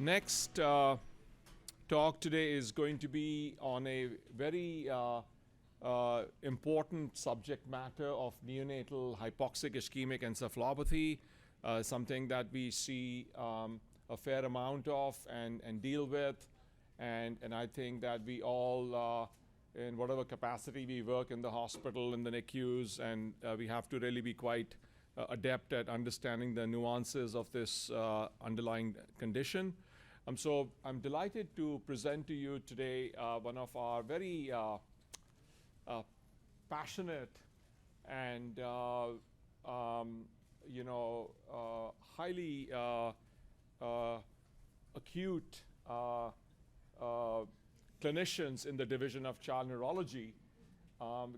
next talk today is going to be on a very important subject matter of neonatal hypoxic ischemic encephalopathy, something that we see a fair amount of and deal with. And I think that we all, in whatever capacity we work in the hospital, in the NICUs, and we have to really be quite adept at understanding the nuances of this underlying condition. So I'm delighted to present to you today one of our very passionate and highly acute clinicians in the division of child neurology.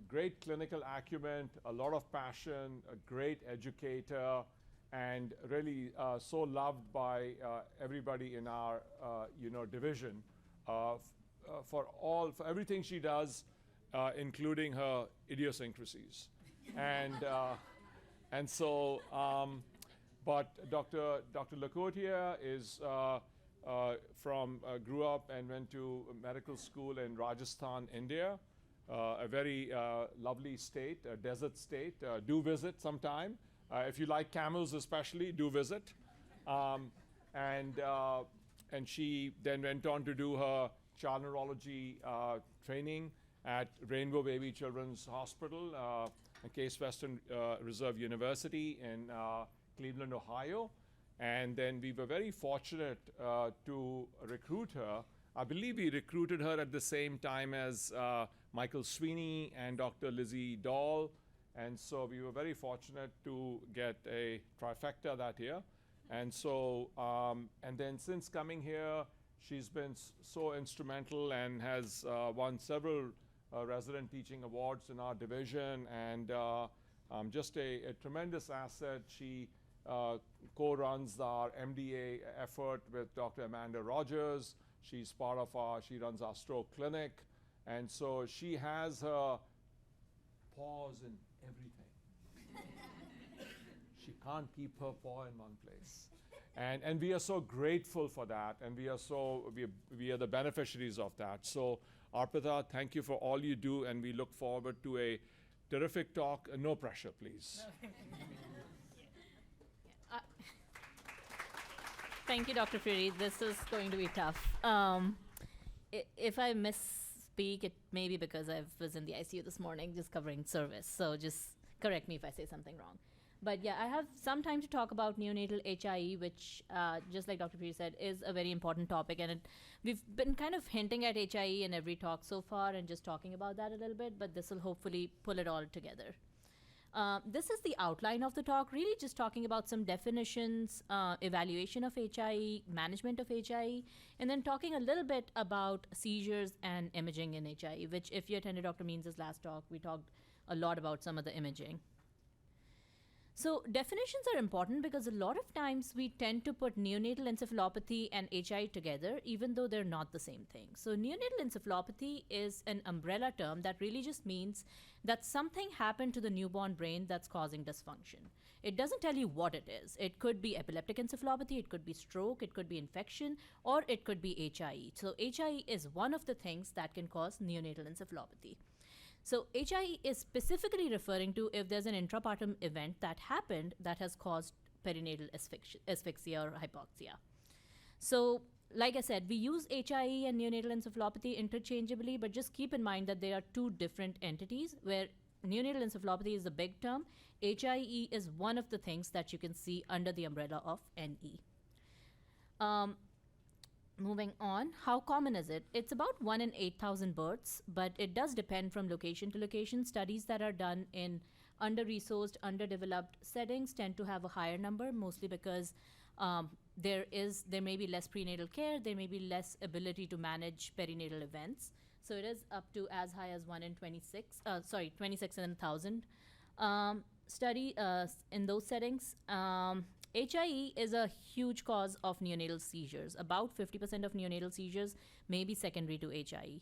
Great clinical acumen, a lot of passion, a great educator, and really so loved by everybody in our division for everything she does, including her idiosyncrasies. And so, but Dr. Lakotia is grew up and went to medical school in Rajasthan, India. A very lovely state, a desert state. Do visit sometime. If you like camels especially, do visit. And she then went on to do her child neurology training at Rainbow Baby Children's Hospital and Case Western Reserve University in Cleveland, Ohio. And then we were very fortunate to recruit her. I believe we recruited her at the same time as Michael Sweeney and Dr. Lizzie Dahl. And so we were very fortunate to get a trifecta that year. And so, and then since coming here, she's been so instrumental and has won several resident teaching awards in our division, and just a tremendous asset. She co-runs our MDA effort with Dr. Amanda Rogers. She's part of she runs our stroke clinic. And so she has her paws in everything. She can't keep her paw in one place. And we are so grateful for that, and we are the beneficiaries of that. So Arpita, thank you for all you do, and we look forward to a terrific talk. No pressure, please. Thank you, Dr. Fury. This is going to be tough. If I misspeak, it may be because I was in the ICU this morning just covering service. So just correct me if I say something wrong. But yeah, I have some time to talk about neonatal HIE, which, just like Dr. Fury said, is a very important topic. And we've been kind of hinting at HIE in every talk so far and just talking about that a little bit, but this will hopefully pull it all together. This is the outline of the talk, really just talking about some definitions, evaluation of HIE, management of HIE, and then talking a little bit about seizures and imaging in HIE, which if you attended Dr. Means' last talk, we talked a lot about some of the imaging. So definitions are important because a lot of times we tend to put neonatal encephalopathy and HIE together, even though they're not the same thing. So neonatal encephalopathy is an umbrella term that really just means that something happened to the newborn brain that's causing dysfunction. It doesn't tell you what it is. It could be epileptic encephalopathy, it could be stroke, it could be infection, or it could be HIE. So HIE is one of the things that can cause neonatal encephalopathy. So HIE is specifically referring to if there's an intrapartum event that happened that has caused perinatal asphyxia or hypoxia. So like I said, we use HIE and neonatal encephalopathy interchangeably, but just keep in mind that they are two different entities where neonatal encephalopathy is a big term. HIE is one of the things that you can see under the umbrella of NE. Moving on, how common is it? It's about 1 in 8,000 births, but it does depend from location to location. Studies that are done in under-resourced, underdeveloped settings tend to have a higher number, mostly because there may be less prenatal care, there may be less ability to manage perinatal events. So it is up to as high as 1 in 26 in 1,000 study in those settings. HIE is a huge cause of neonatal seizures. About 50% of neonatal seizures may be secondary to HIE.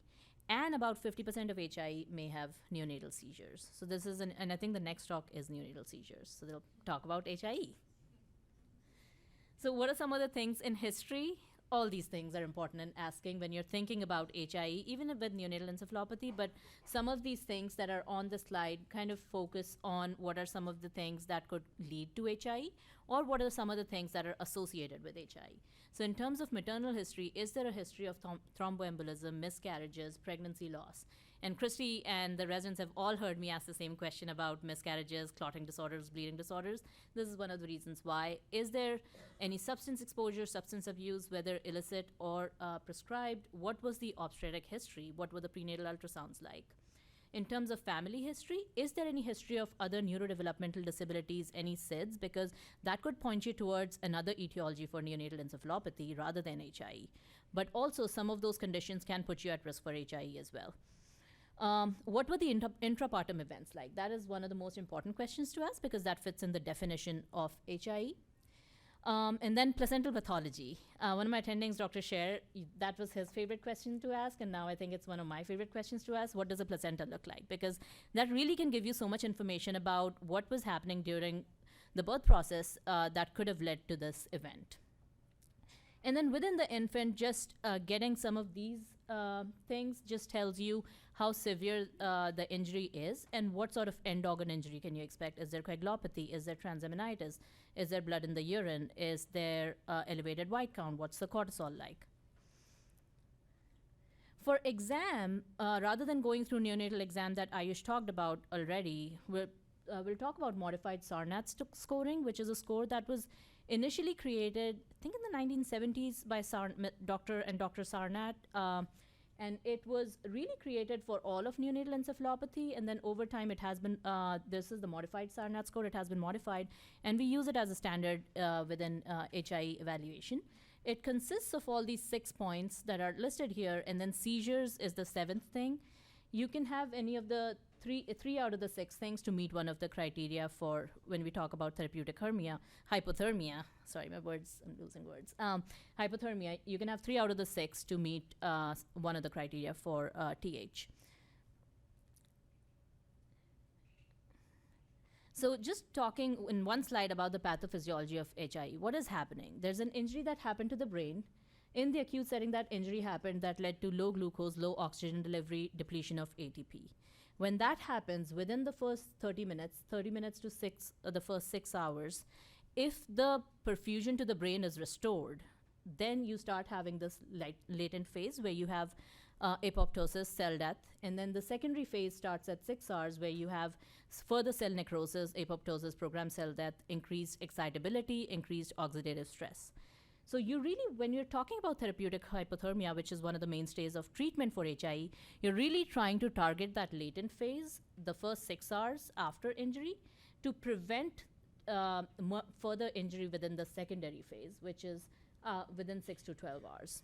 And about 50% of HIE may have neonatal seizures. So this is, and I think the next talk is neonatal seizures. So they'll talk about HIE. So what are some of the things in history? all these things are important in asking when you're thinking about HIE, even with neonatal encephalopathy. But some of these things that are on the slide kind of focus on what are some of the things that could lead to HIE, or what are some of the things that are associated with HIE. So in terms of maternal history, is there a history of thromboembolism, miscarriages, pregnancy loss? And Christy and the residents have all heard me ask the same question about miscarriages, clotting disorders, bleeding disorders. This is one of the reasons why. Is there any substance exposure, substance abuse, whether illicit or prescribed? What was the obstetric history? What were the prenatal ultrasounds like? In terms of family history, is there any history of other neurodevelopmental disabilities, any SIDS? Because that could point you towards another etiology for neonatal encephalopathy rather than HIE. But also, some of those conditions can put you at risk for HIE as well. What were the intrapartum events like? That is one of the most important questions to ask, because that fits in the definition of HIE. And then placental pathology. One of my attendings, Dr. Sher, that was his favorite question to ask, and now I think it's one of my favorite questions to ask. What does a placenta look like? Because that really can give you so much information about what was happening during the birth process that could have led to this event. And then within the infant, just getting some of these things just tells you how severe the injury is and what sort of end organ injury can you expect. Is there coagulopathy? Is there transaminitis? Is there blood in the urine? Is there elevated white count? What's the cortisol like? For exam, rather than going through neonatal exam that Ayush talked about already, we'll talk about modified Sarnat scoring, which is a score that was initially created, I think in the 1970s by Dr. Sarnat. And it was really created for all of neonatal encephalopathy, and then over time it has been, this is the modified Sarnat score, it has been modified, and we use it as a standard within HIE evaluation. It consists of all these 6 points that are listed here, and then seizures is the 7th thing. You can have any of the three out of the 6 things to meet one of the criteria for when we talk about therapeutic hernia. Hypothermia, sorry, I'm losing words. Hypothermia, you can have 3 out of the 6 to meet one of the criteria for TH. So just talking in one slide about the pathophysiology of HIE, what is happening? There's an injury that happened to the brain. In the acute setting, that injury happened that led to low glucose, low oxygen delivery, depletion of ATP. When that happens, within the first 30 minutes to the first 6 hours, if the perfusion to the brain is restored, then you start having this latent phase where you have apoptosis, cell death, and then the secondary phase starts at 6 hours where you have further cell necrosis, apoptosis, programmed cell death, increased excitability, increased oxidative stress. So you really, when you're talking about therapeutic hypothermia, which is one of the mainstays of treatment for HIE, you're really trying to target that latent phase, the first 6 hours after injury, to prevent further injury within the secondary phase, which is within 6 to 12 hours.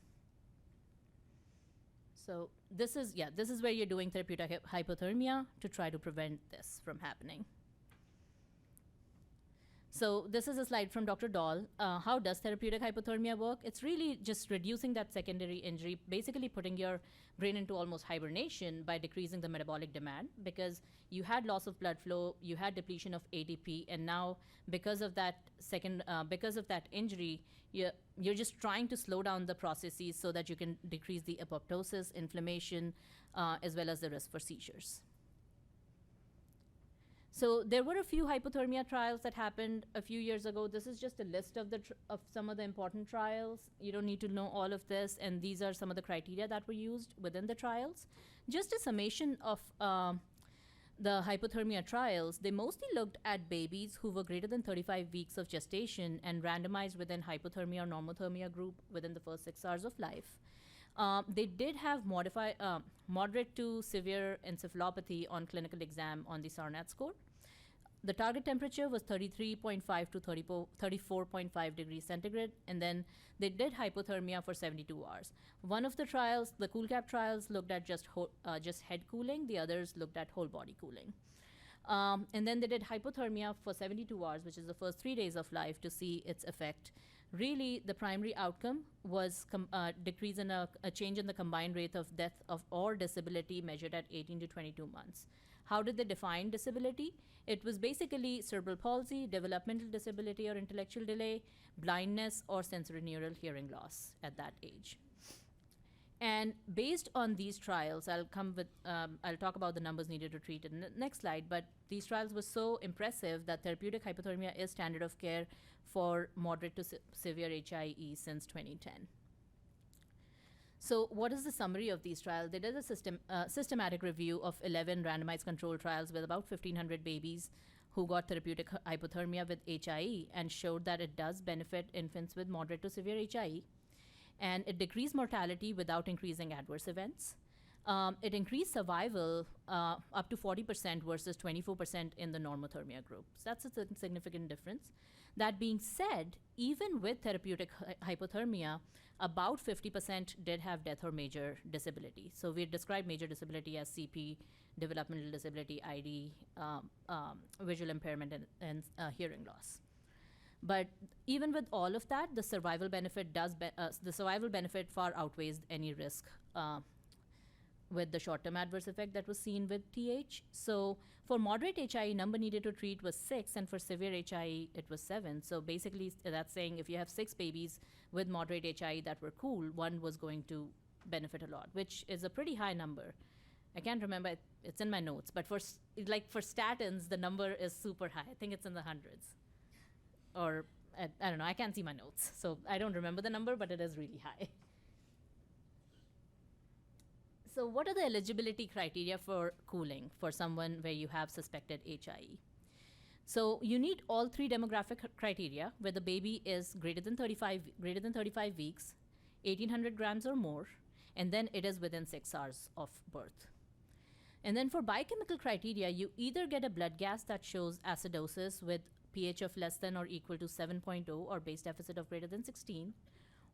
So this is where you're doing therapeutic hypothermia to try to prevent this from happening. So this is a slide from Dr. Dahl. How does therapeutic hypothermia work? It's really just reducing that secondary injury, basically putting your brain into almost hibernation by decreasing the metabolic demand, because you had loss of blood flow, you had depletion of ATP, and now because of that injury, you're just trying to slow down the processes so that you can decrease the apoptosis, inflammation, as well as the risk for seizures. So there were a few hypothermia trials that happened a few years ago. This is just a list of some of the important trials. You don't need to know all of this, and these are some of the criteria that were used within the trials. Just a summation of the hypothermia trials, they mostly looked at babies who were greater than 35 weeks of gestation and randomized within hypothermia or normothermia group within the first 6 hours of life. They did have moderate to severe encephalopathy on clinical exam on the Sarnat score. The target temperature was 33.5 to 34.5 degrees centigrade, and then they did hypothermia for 72 hours. One of the trials, the CoolCap trials, looked at just head cooling. The others looked at whole body cooling. And then they did hypothermia for 72 hours, which is the first 3 days of life, to see its effect Really, the primary outcome was decrease in a change in the combined rate of death of or disability measured at 18 to 22 months. How did they define disability? It was basically cerebral palsy, developmental disability or intellectual delay, blindness, or sensorineural hearing loss at that age. And based on these trials, I'll talk about the numbers needed to treat in the next slide, but these trials were so impressive that therapeutic hypothermia is standard of care for moderate to severe HIE since 2010. So what is the summary of these trials? They did a systematic review of 11 randomized controlled trials with about 1,500 babies who got therapeutic hypothermia with HIE and showed that it does benefit infants with moderate to severe HIE. And it decreased mortality without increasing adverse events. It increased survival up to 40% versus 24% in the normothermia group. So that's a significant difference. That being said, even with therapeutic hypothermia, about 50% did have death or major disability. So we describe major disability as CP, developmental disability, ID, visual impairment, and hearing loss. But even with all of that, the survival benefit far outweighs any risk with the short-term adverse effect that was seen with TH. So for moderate HIE, number needed to treat was 6, and for severe HIE, it was 7. So basically, that's saying if you have 6 babies with moderate HIE that were cool, 1 was going to benefit a lot, which is a pretty high number. I can't remember, it's in my notes, but for statins, the number is super high. I think it's in the hundreds. Or I don't know, I can't see my notes. So I don't remember the number, but it is really high. So what are the eligibility criteria for cooling for someone where you have suspected HIE? So you need all 3 demographic criteria where the baby is greater than 35 weeks, 1,800 grams or more, and then it is within 6 hours of birth. And then for biochemical criteria, you either get a blood gas that shows acidosis with pH of less than or equal to 7.0 or base deficit of greater than 16,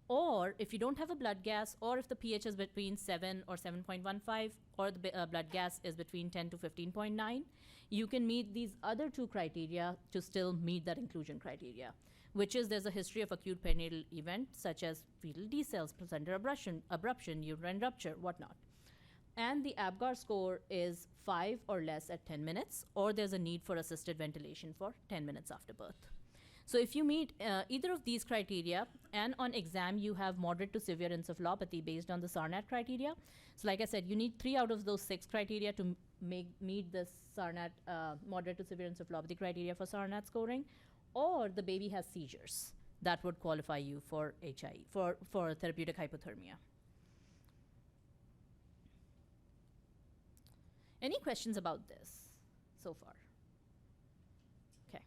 or if you don't have a blood gas, or if the pH is between 7 or 7.15, or the blood gas is between 10 to 15.9, you can meet these other 2 criteria to still meet that inclusion criteria, which is there's a history of acute perinatal event such as fetal D cells, placenta abruption, uterine rupture, whatnot. And the ABGAR score is 5 or less at 10 minutes, or there's a need for assisted ventilation for 10 minutes after birth. So if you meet either of these criteria, and on exam you have moderate to severe encephalopathy based on the SARNAT criteria. So like I said, you need 3 out of those 6 criteria to meet the SARNAT moderate to severe encephalopathy criteria for SARNAT scoring, or the baby has seizures. That would qualify you for HIE, for therapeutic hypothermia. Any questions about this so far? Okay.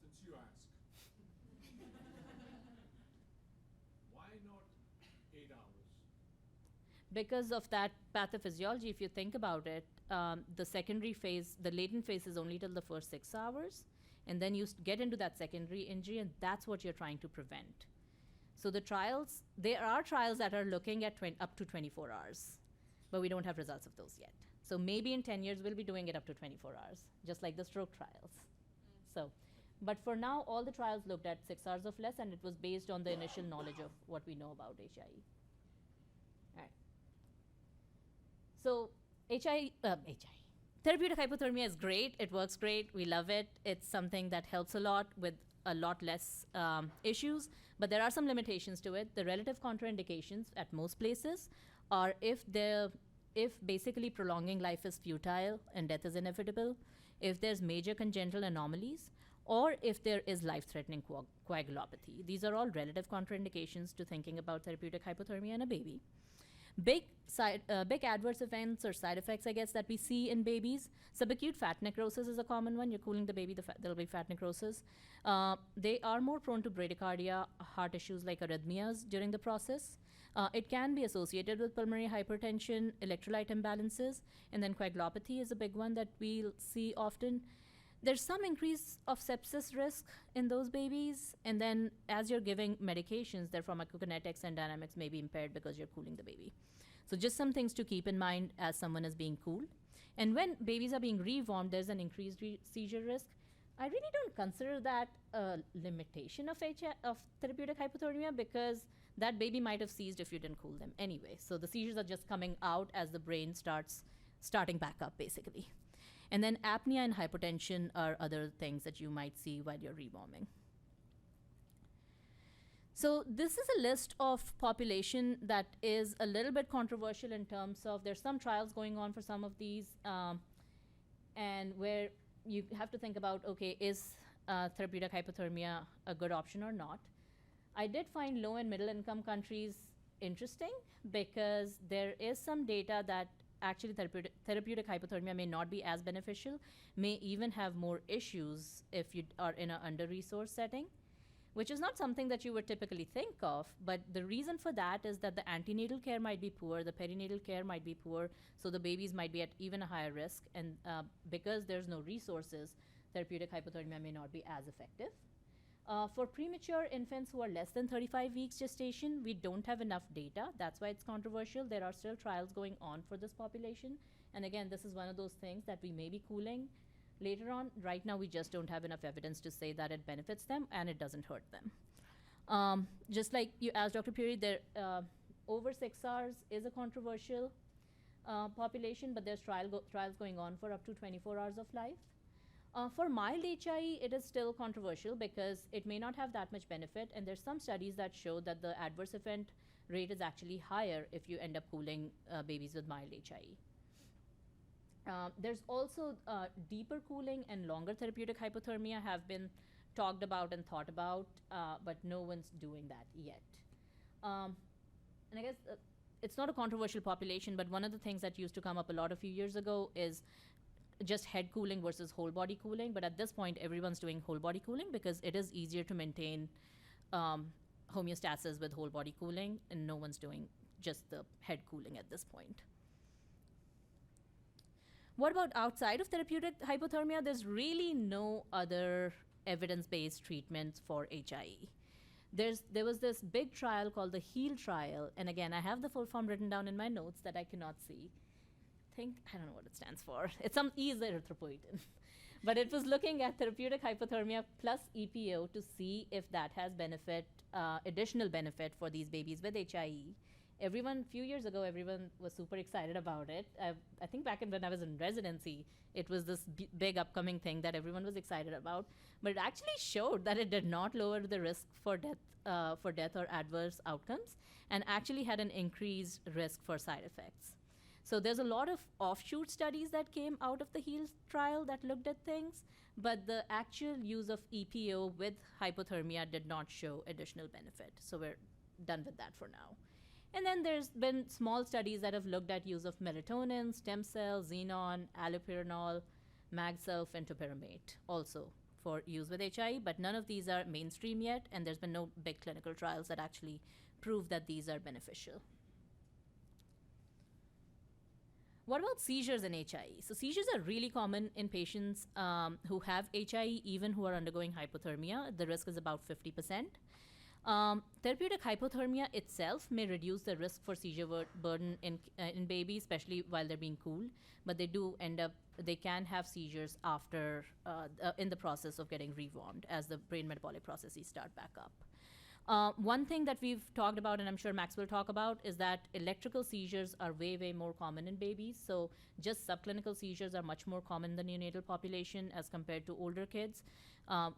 Since you asked, why not 8 hours? Because of that pathophysiology, if you think about it, the secondary phase, the latent phase is only till the first 6 hours, and then you get into that secondary injury, and that's what you're trying to prevent. So the trials, there are trials that are looking at up to 24 hours. But we don't have results of those yet. So maybe in 10 years, we'll be doing it up to 24 hours, just like the stroke trials. So, but for now, all the trials looked at 6 hours of less, and it was based on the initial knowledge of what we know about HIE. All right. So HIE. Therapeutic hypothermia is great. It works great. We love it. It's something that helps a lot with a lot less issues, but there are some limitations to it. The relative contraindications at most places are if basically prolonging life is futile and death is inevitable, if there's major congenital anomalies, or if there is life-threatening coagulopathy. These are all relative contraindications to thinking about therapeutic hypothermia in a baby. Big adverse events or side effects, I guess, that we see in babies. Subacute fat necrosis is a common one. You're cooling the baby, there'll be fat necrosis. They are more prone to bradycardia, heart issues like arrhythmias during the process. It can be associated with pulmonary hypertension, electrolyte imbalances, and then coagulopathy is a big one that we'll see often. There's some increase of sepsis risk in those babies, and then as you're giving medications, their pharmacokinetics and dynamics may be impaired because you're cooling the baby. So just some things to keep in mind as someone is being cooled. And when babies are being rewarmed, there's an increased seizure risk. I really don't consider that a limitation of therapeutic hypothermia, because that baby might have seized if you didn't cool them anyway. So the seizures are just coming out as the brain starting back up, basically. And then apnea and hypotension are other things that you might see while you're rewarming. So this is a list of population that is a little bit controversial in terms of there's some trials going on for some of these, and where you have to think about, okay, is therapeutic hypothermia a good option or not? I did find low and middle income countries interesting, because there is some data that actually therapeutic hypothermia may not be as beneficial, may even have more issues if you are in an under-resourced setting, which is not something that you would typically think of. But the reason for that is that the antenatal care might be poor, the perinatal care might be poor, so the babies might be at even a higher risk. And because there's no resources, therapeutic hypothermia may not be as effective. For premature infants who are less than 35 weeks gestation, we don't have enough data. That's why it's controversial. There are still trials going on for this population. And again, this is one of those things that we may be cooling later on. Right now, we just don't have enough evidence to say that it benefits them and it doesn't hurt them. Just like you asked, Dr. Puri, over 6 hours is a controversial population, but there's trials going on for up to 24 hours of life. For mild HIE, it is still controversial because it may not have that much benefit, and there's some studies that show that the adverse event rate is actually higher if you end up cooling babies with mild HIE. There's also deeper cooling and longer therapeutic hypothermia have been talked about and thought about, but no one's doing that yet. And I guess it's not a controversial population, but one of the things that used to come up a lot a few years ago is just head cooling versus whole body cooling. But at this point, everyone's doing whole body cooling because it is easier to maintain homeostasis with whole body cooling, and no one's doing just the head cooling at this point. What about outside of therapeutic hypothermia? There's really no other evidence-based treatments for HIE. There was this big trial called the HEAL trial, and again, I have the full form written down in my notes that I cannot see. I don't know what it stands for. It's some E is erythropoietin. But it was looking at therapeutic hypothermia plus EPO to see if that has additional benefit for these babies with HIE. A few years ago, everyone was super excited about it. I think back when I was in residency, it was this big upcoming thing that everyone was excited about. But it actually showed that it did not lower the risk for death or adverse outcomes, and actually had an increased risk for side effects. So there's a lot of offshoot studies that came out of the HEAL trial that looked at things, but the actual use of EPO with hypothermia did not show additional benefit. So we're done with that for now. And then there's been small studies that have looked at use of melatonin, stem cell, xenon, allopurinol, magself, and topiramate also for use with HIE, but none of these are mainstream yet, and there's been no big clinical trials that actually prove that these are beneficial. What about seizures in HIE? So seizures are really common in patients who have HIE, even who are undergoing hypothermia. The risk is about 50%. Therapeutic hypothermia itself may reduce the risk for seizure burden in babies, especially while they're being cooled, but they can have seizures after, in the process of getting rewarmed as the brain metabolic processes start back up. One thing that we've talked about, and I'm sure Max will talk about, is that electrical seizures are way, way more common in babies. So just subclinical seizures are much more common in the neonatal population as compared to older kids,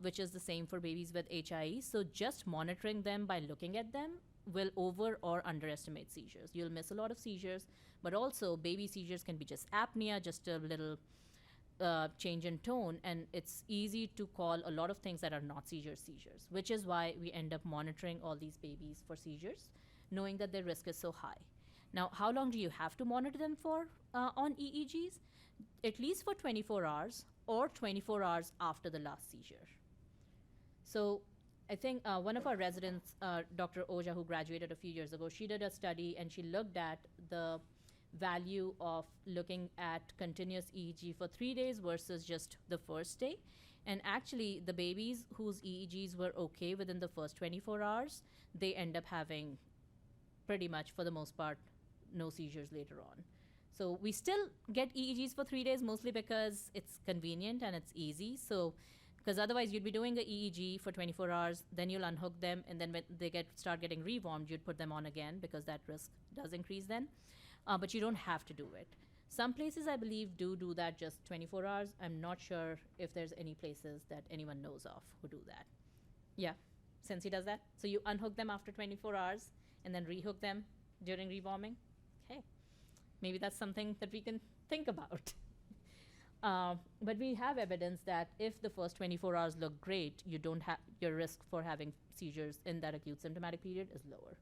which is the same for babies with HIE. So just monitoring them by looking at them will over or underestimate seizures. You'll miss a lot of seizures, but also baby seizures can be just apnea, just a little change in tone, and it's easy to call a lot of things that are not seizures, which is why we end up monitoring all these babies for seizures, knowing that their risk is so high. Now, how long do you have to monitor them for on EEGs? At least for 24 hours or 24 hours after the last seizure. So I think one of our residents, Dr. Oja, who graduated a few years ago, she did a study and she looked at the value of looking at continuous EEG for 3 days versus just the first day. And actually, the babies whose EEGs were okay within the first 24 hours, they end up having pretty much, for the most part, no seizures later on. So we still get EEGs for 3 days, mostly because it's convenient and it's easy. So Because otherwise you'd be doing a EEG for 24 hours, then you'll unhook them, and then when they start getting rewarmed, you'd put them on again because that risk does increase then. But you don't have to do it. Some places, I believe, do that just 24 hours. I'm not sure if there's any places that anyone knows of who do that. Yeah, Sensi does that. So you unhook them after 24 hours and then rehook them during rewarming. Okay, maybe that's something that we can think about. But we have evidence that if the first 24 hours look great, you don't have your risk for having seizures in that acute symptomatic period is lower.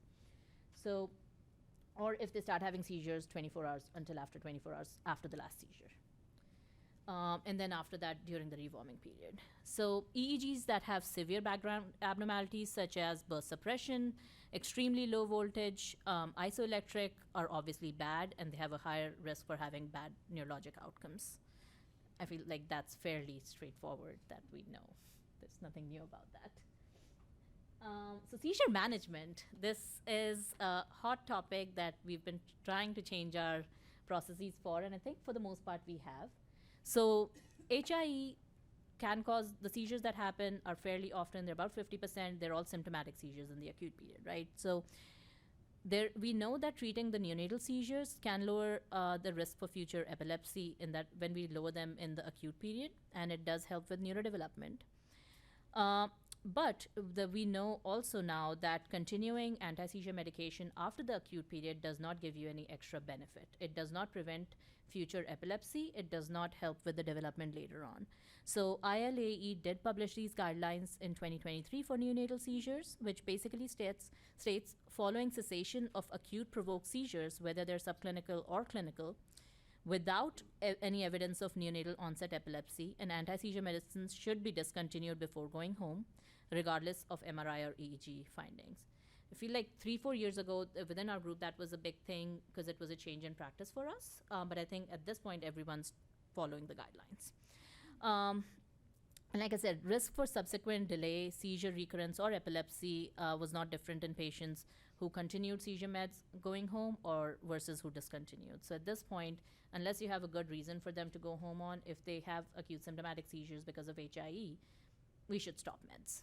So, or if they start having seizures 24 hours until after 24 hours after the last seizure. And then after that, during the rewarming period. So EEGs that have severe background abnormalities such as burst suppression, extremely low voltage, isoelectric are obviously bad, and they have a higher risk for having bad neurologic outcomes. I feel like that's fairly straightforward that we know. There's nothing new about that. So seizure management, this is a hot topic that we've been trying to change our processes for, and I think for the most part we have. So HIE can cause, the seizures that happen are fairly often, they're about 50%, they're all symptomatic seizures in the acute period, right? So we know that treating the neonatal seizures can lower the risk for future epilepsy in that when we lower them in the acute period, and it does help with neurodevelopment. But we know also now that continuing anti-seizure medication after the acute period does not give you any extra benefit. It does not prevent future epilepsy. It does not help with the development later on. So ILAE did publish these guidelines in 2023 for neonatal seizures, which basically states following cessation of acute provoked seizures, whether they're subclinical or clinical, without any evidence of neonatal onset epilepsy, and anti-seizure medicines should be discontinued before going home, regardless of MRI or EEG findings. I feel like 3-4 years ago within our group that was a big thing because it was a change in practice for us. But I think at this point everyone's following the guidelines. And like I said, risk for subsequent delay, seizure recurrence, or epilepsy was not different in patients who continued seizure meds going home or versus who discontinued. So at this point, unless you have a good reason for them to go home on, if they have acute symptomatic seizures because of HIE, we should stop meds.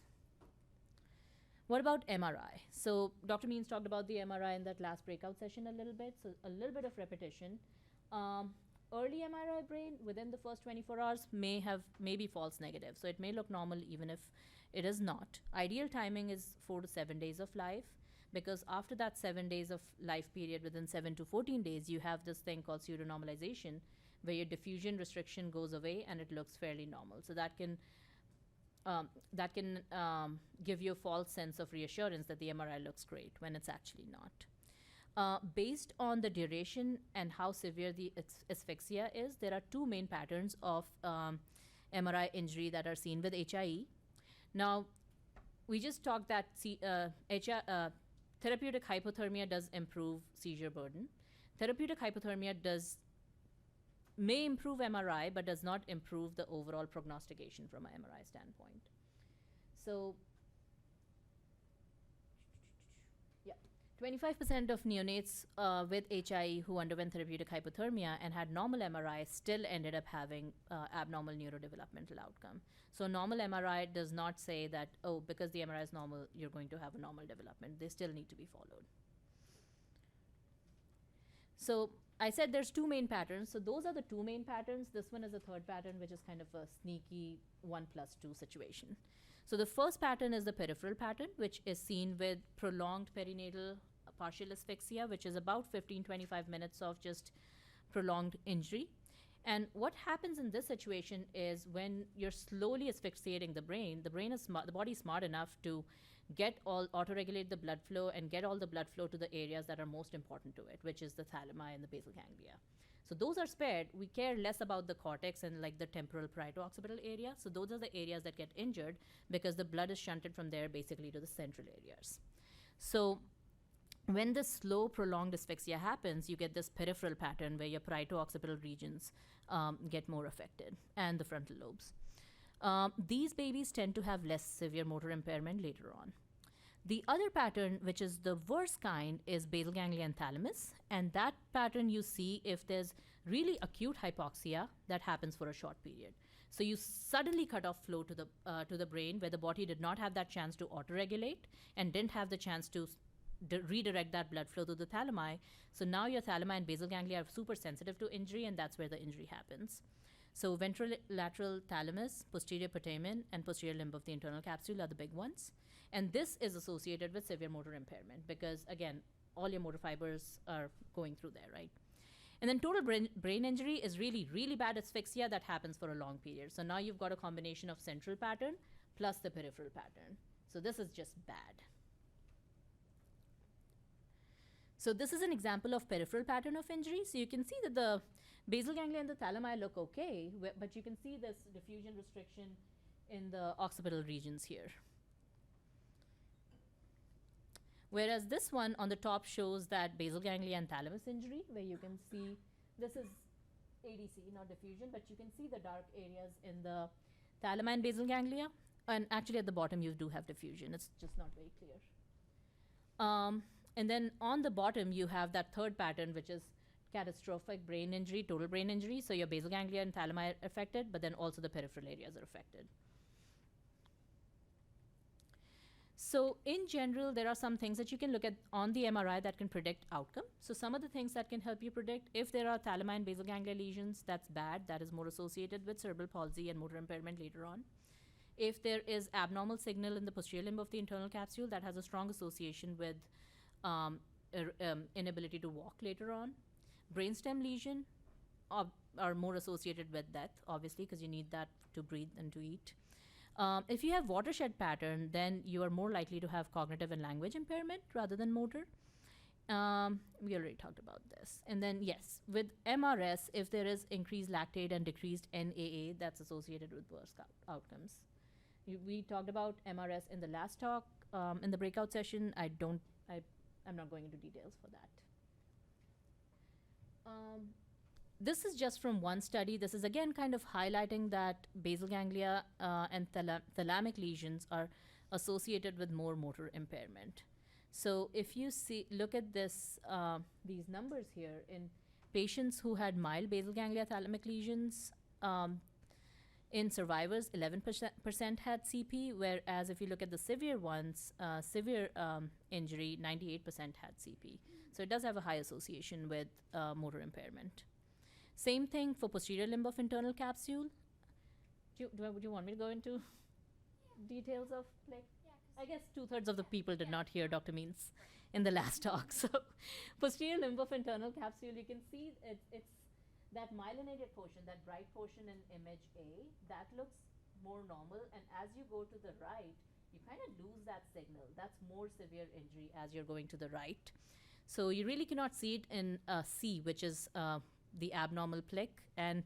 What about MRI? So Dr. Means talked about the MRI in that last breakout session a little bit, so a little bit of repetition. Early MRI brain within the first 24 hours may be false negative, so it may look normal even if it is not. Ideal timing is 4 to 7 days of life, because after that 7 days of life period, within 7 to 14 days, you have this thing called pseudonormalization, where your diffusion restriction goes away and it looks fairly normal. So that can give you a false sense of reassurance that the MRI looks great when it's actually not. Based on the duration and how severe the asphyxia is, there are two main patterns of MRI injury that are seen with HIE. Now, we just talked that therapeutic hypothermia does improve seizure burden. Therapeutic hypothermia may improve MRI, but does not improve the overall prognostication from an MRI standpoint. So, yeah, 25% of neonates with HIE who underwent therapeutic hypothermia and had normal MRI still ended up having abnormal neurodevelopmental outcome. So normal MRI does not say that, oh, because the MRI is normal, you're going to have a normal development. They still need to be followed. So I said there's two main patterns. So those are the two main patterns. This one is a third pattern, which is kind of a sneaky 1+2 situation. So the first pattern is the peripheral pattern, which is seen with prolonged perinatal partial asphyxia, which is about 15-25 minutes of just prolonged injury. And what happens in this situation is when you're slowly asphyxiating the body is smart enough to auto-regulate the blood flow and get all the blood flow to the areas that are most important to it, which is the thalami and the basal ganglia. So those are spared. We care less about the cortex and like the temporal parieto-occipital area. So those are the areas that get injured because the blood is shunted from there basically to the central areas. So when this slow prolonged asphyxia happens, you get this peripheral pattern where your parieto-occipital regions get more affected and the frontal lobes. These babies tend to have less severe motor impairment later on. The other pattern, which is the worst kind, is basal ganglia and thalamus. And that pattern you see if there's really acute hypoxia that happens for a short period. So you suddenly cut off flow to the brain, where the body did not have that chance to autoregulate and didn't have the chance to redirect that blood flow to the thalami. So now your thalami and basal ganglia are super sensitive to injury, and that's where the injury happens. So ventrolateral thalamus, posterior putamen, and posterior limb of the internal capsule are the big ones. And this is associated with severe motor impairment because, again, all your motor fibers are going through there, right? And then total brain injury is really, really bad asphyxia that happens for a long period. So now you've got a combination of central pattern plus the peripheral pattern. So this is just bad. So this is an example of peripheral pattern of injury. So you can see that the basal ganglia and the thalami look okay, but you can see this diffusion restriction in the occipital regions here. Whereas this one on the top shows that basal ganglia and thalamus injury, where you can see this is ADC, not diffusion, but you can see the dark areas in the thalami and basal ganglia. And actually at the bottom you do have diffusion. It's just not very clear. And then on the bottom you have that third pattern, which is catastrophic brain injury, total brain injury. So your basal ganglia and thalami are affected, but then also the peripheral areas are affected. So in general, there are some things that you can look at on the MRI that can predict outcome. So some of the things that can help you predict, if there are thalami and basal ganglia lesions, that's bad. That is more associated with cerebral palsy and motor impairment later on. If there is abnormal signal in the posterior limb of the internal capsule, that has a strong association with inability to walk later on. Brainstem lesion are more associated with death, obviously, because you need that to breathe and to eat. If you have watershed pattern, then you are more likely to have cognitive and language impairment rather than motor. We already talked about this. And then, yes, with MRS, if there is increased lactate and decreased NAA, that's associated with worse outcomes. We talked about MRS in the last talk. In the breakout session, I'm not going into details for that. This is just from one study. This is again kind of highlighting that basal ganglia and thalamic lesions are associated with more motor impairment. So if you look at this, these numbers here in patients who had mild basal ganglia thalamic lesions, in survivors, 11% had CP, whereas if you look at the severe ones, severe injury, 98% had CP. So it does have a high association with motor impairment. Same thing for posterior limb of internal capsule. Would you want me to go into details of, like, I guess 2/3 of the people did not hear Dr. Means in the last talk. So posterior limb of internal capsule, you can see it's that myelinated portion, that bright portion in image A, that looks more normal. And as you go to the right, you kind of lose that signal. That's more severe injury as you're going to the right. So you really cannot see it in C, which is the abnormal plic. And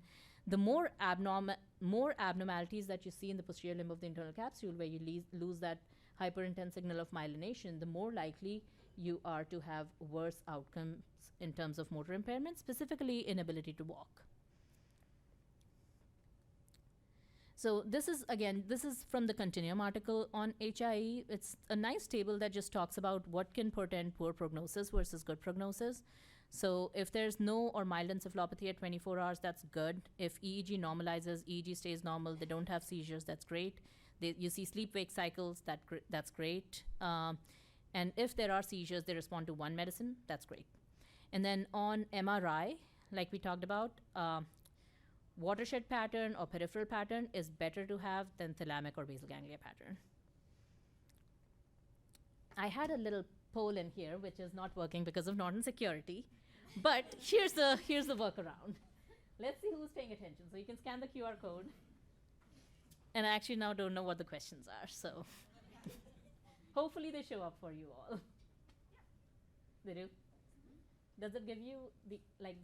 the more abnormalities that you see in the posterior limb of the internal capsule, where you lose that hyperintense signal of myelination, the more likely you are to have worse outcomes in terms of motor impairment, specifically inability to walk. So this is from the Continuum article on HIE. It's a nice table that just talks about what can portend poor prognosis versus good prognosis. So if there's no or mild encephalopathy at 24 hours, that's good. If EEG normalizes, EEG stays normal, they don't have seizures, that's great. You see sleep-wake cycles, that's great. And if there are seizures, they respond to one medicine, that's great. And then on MRI, like we talked about, watershed pattern or peripheral pattern is better to have than thalamic or basal ganglia pattern. I had a little poll in here, which is not working because of Norton security, but here's the workaround. Let's see who's paying attention. So you can scan the QR code. And I actually now don't know what the questions are, so hopefully they show up for you all. They do? Does it give you the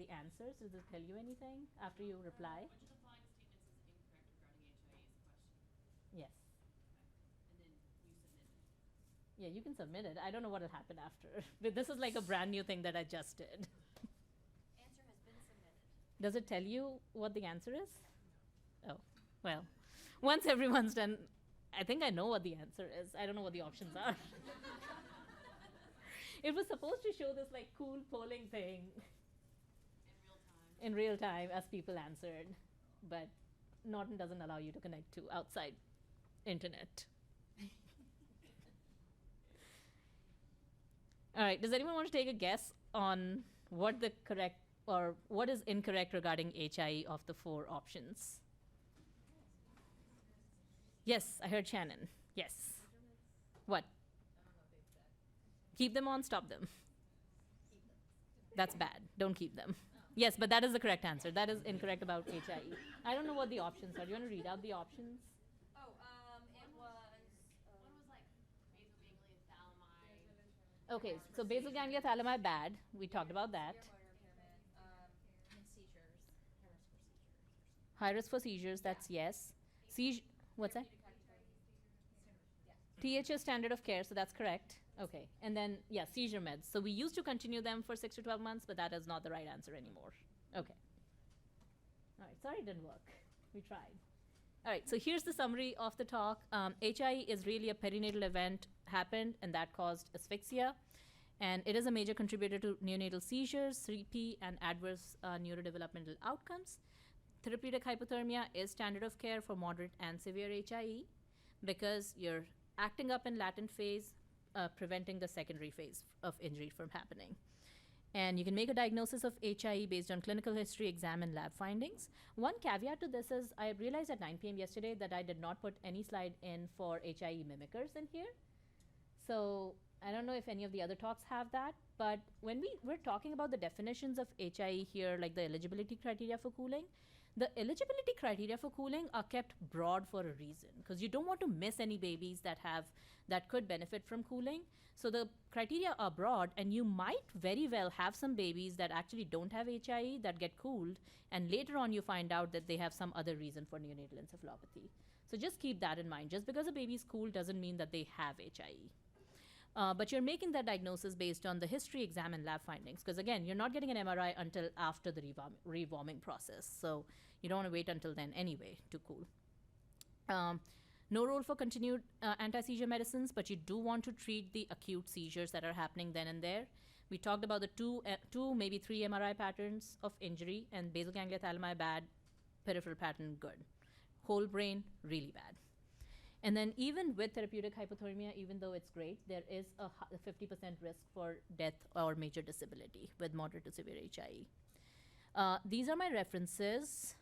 answers? Does it tell you anything after you reply? Which of the following statements is incorrect regarding HIE is the question. Yes. And then you submit it. Yeah, you can submit it. I don't know what will happen after. But this is like a brand new thing that I just did. Answer has been submitted. Does it tell you what the answer is? Oh, well, once everyone's done, I think I know what the answer is. I don't know what the options are. It was supposed to show this like cool polling thing In real time. in real time as people answered, but Norton doesn't allow you to connect to outside internet. All right, does anyone want to take a guess on what the correct or what is incorrect regarding HIE of the 4 options? Yes, I heard Shannon. Yes. What? Keep them on, stop them. That's bad. Don't keep them. Yes, but that is the correct answer. That is incorrect about HIE. I don't know what the options are. Do you want to read out the options? Oh, it was, one was like basal ganglia thalami. Okay, so basal ganglia thalami bad. We talked about that. And seizures, seizures. High risk for seizures, that's yes. Seizure, what's that? THS standard of care, so that's correct. Okay, and then, yeah, seizure meds. So we used to continue them for 6 to 12 months, but that is not the right answer anymore. Okay. All right, sorry it didn't work. We tried. All right, so here's the summary of the talk. HIE is really a perinatal event happened, and that caused asphyxia. And it is a major contributor to neonatal seizures, 3P, and adverse neurodevelopmental outcomes. Therapeutic hypothermia is standard of care for moderate and severe HIE because you're acting up in latent phase, preventing the secondary phase of injury from happening. And you can make a diagnosis of HIE based on clinical history, exam, and lab findings. One caveat to this is I realized at 9 p.m. yesterday that I did not put any slide in for HIE mimickers in here. So I don't know if any of the other talks have that, but when we're talking about the definitions of HIE here, like the eligibility criteria for cooling, the eligibility criteria for cooling are kept broad for a reason because you don't want to miss any babies that could benefit from cooling. So the criteria are broad, and you might very well have some babies that actually don't have HIE that get cooled, and later on you find out that they have some other reason for neonatal encephalopathy. So just keep that in mind. Just because a baby's cooled doesn't mean that they have HIE. But you're making that diagnosis based on the history, exam, and lab findings. Because again, you're not getting an MRI until after the rewarming process. So you don't want to wait until then anyway to cool. No role for continued anti-seizure medicines, but you do want to treat the acute seizures that are happening then and there. We talked about the two, maybe 3 MRI patterns of injury, and basal ganglia thalami bad, peripheral pattern good. Whole brain, really bad. And then even with therapeutic hypothermia, even though it's great, there is a 50% risk for death or major disability with moderate to severe HIE. These are my references.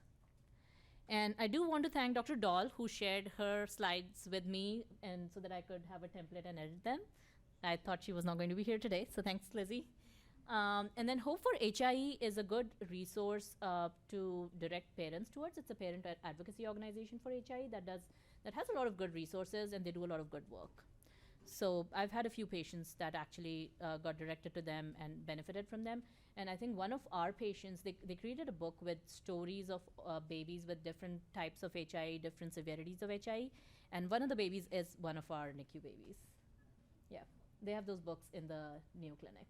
And I do want to thank Dr. Dahl, who shared her slides with me and so that I could have a template and edit them. I thought she was not going to be here today, so thanks, Lizzie. And then Hope for HIE is a good resource to direct parents towards. It's a parent advocacy organization for HIE that has a lot of good resources, and they do a lot of good work. So I've had a few patients that actually got directed to them and benefited from them. And I think one of our patients, they created a book with stories of babies with different types of HIE, different severities of HIE. And one of the babies is one of our NICU babies. Yeah, they have those books in the Neo Clinic.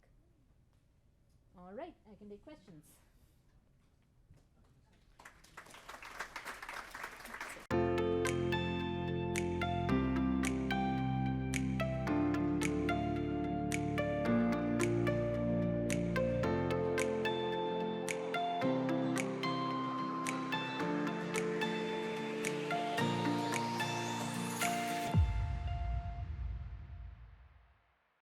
All right, I can take questions.